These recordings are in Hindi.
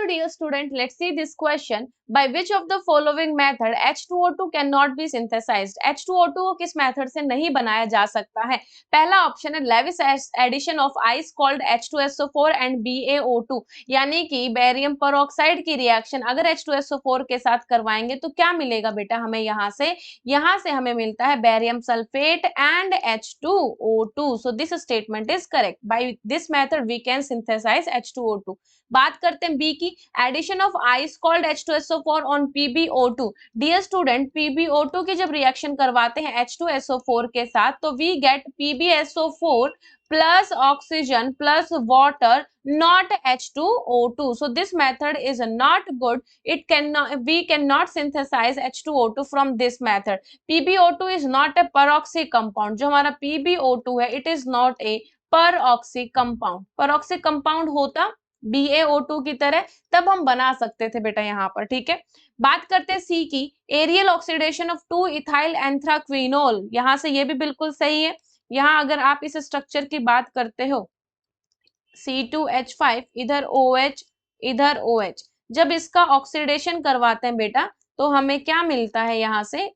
Now, dear student, let's see this question. By which of the following method H2O2 cannot be synthesized? H2O2 को किस मेथड से नहीं बनाया जा सकता है? पहला ऑप्शन है Lewis addition of ice cold H2SO4 and BaO2, यानी कि बेरियम पेरोक्साइड की रिएक्शन अगर H2SO4 के साथ करवाएंगे तो क्या मिलेगा बेटा हमें यहाँ से हमें मिलता है barium sulphate and H2O2. So this statement is correct. By this method we can synthesize H2O2. बात करते हैं बी की, addition of ice cold H2SO4 on PbO2. Dear student, PbO2 की जब रिएक्शन करवाते हैं H2SO4 के साथ तो we get PbSO4 plus oxygen plus water, not H2O2. So this method is not good. We cannot synthesize H2O2 from this method. PbO2 is not a peroxy compound. जो हमारा PbO2 है, it is not a peroxy compound. Peroxy compound होता BaO2 की तरह तब हम बना सकते थे बेटा यहाँ पर, ठीक है। बात करते हैं सी की, एरियल ऑक्सीडेशन ऑफ 2-इथाइल एंथ्राक्विनोल, यहाँ से ये भी बिल्कुल सही है। यहाँ अगर आप इस स्ट्रक्चर की बात करते हो C2H5 इधर OH इधर OH, जब इसका ऑक्सीडेशन करवाते हैं बेटा तो हमें क्या मिलता है यहाँ से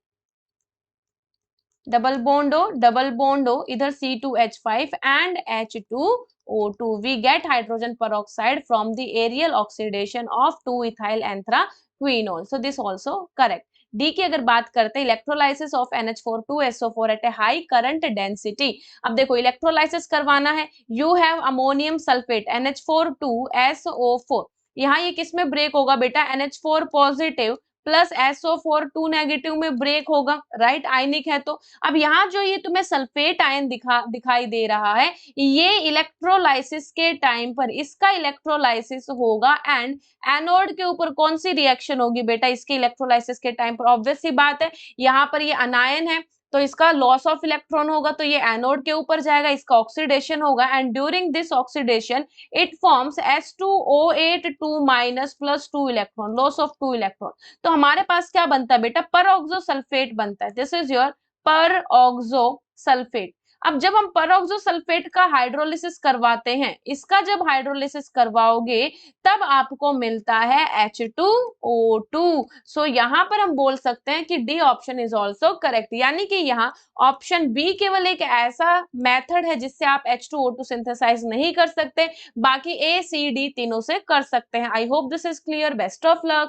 डबल बॉन्ड हो इधर C2H5 and H2O2. We get hydrogen peroxide from the aerial oxidation of 2-ethyl anthraquinone. So this also correct. D की अगर बात करते हैं electrolysis of NH4 at a high current density. अब देखो इलेक्ट्रोलाइसिस करवाना है, you have ammonium sulphate NH4 यहाँ ये किस में ब्रेक होगा बेटा NH4 positive plus SO4 2 negative में ब्रेक होगा, राइट, आयनिक है तो। अब यहाँ जो ये तुम्हें सल्फेट आयन दिखाई दे रहा है, ये इलेक्ट्रोलाइसिस के टाइम पर इसका इलेक्ट्रोलाइसिस होगा एंड एनोड के ऊपर कौन सी रिएक्शन होगी बेटा इसके इलेक्ट्रोलाइसिस के टाइम पर? ऑब्वियस सी बात है, यहाँ पर ये अनायन है तो इसका लॉस ऑफ इलेक्ट्रॉन होगा तो ये एनोड के ऊपर जाएगा, इसका ऑक्सीडेशन होगा and during this oxidation it forms H2O8 2- plus 2 electron, loss of 2 electron. तो हमारे पास क्या बनता है बेटा परऑक्सो सल्फेट बनता है। This is your peroxo sulphate. अब जब हम परऑक्सो सल्फेट का हाइड्रोलिसिस करवाते हैं, इसका जब हाइड्रोलिसिस करवाओगे तब आपको मिलता है H2O2। सो यहाँ पर हम बोल सकते हैं कि D option is also correct, यानी कि यहाँ ऑप्शन बी केवल एक ऐसा मेथड है जिससे आप H2O2 सिंथेसाइज नहीं कर सकते, बाकी A, C, D तीनों से कर सकते हैं। I hope this is clear. Best of luck.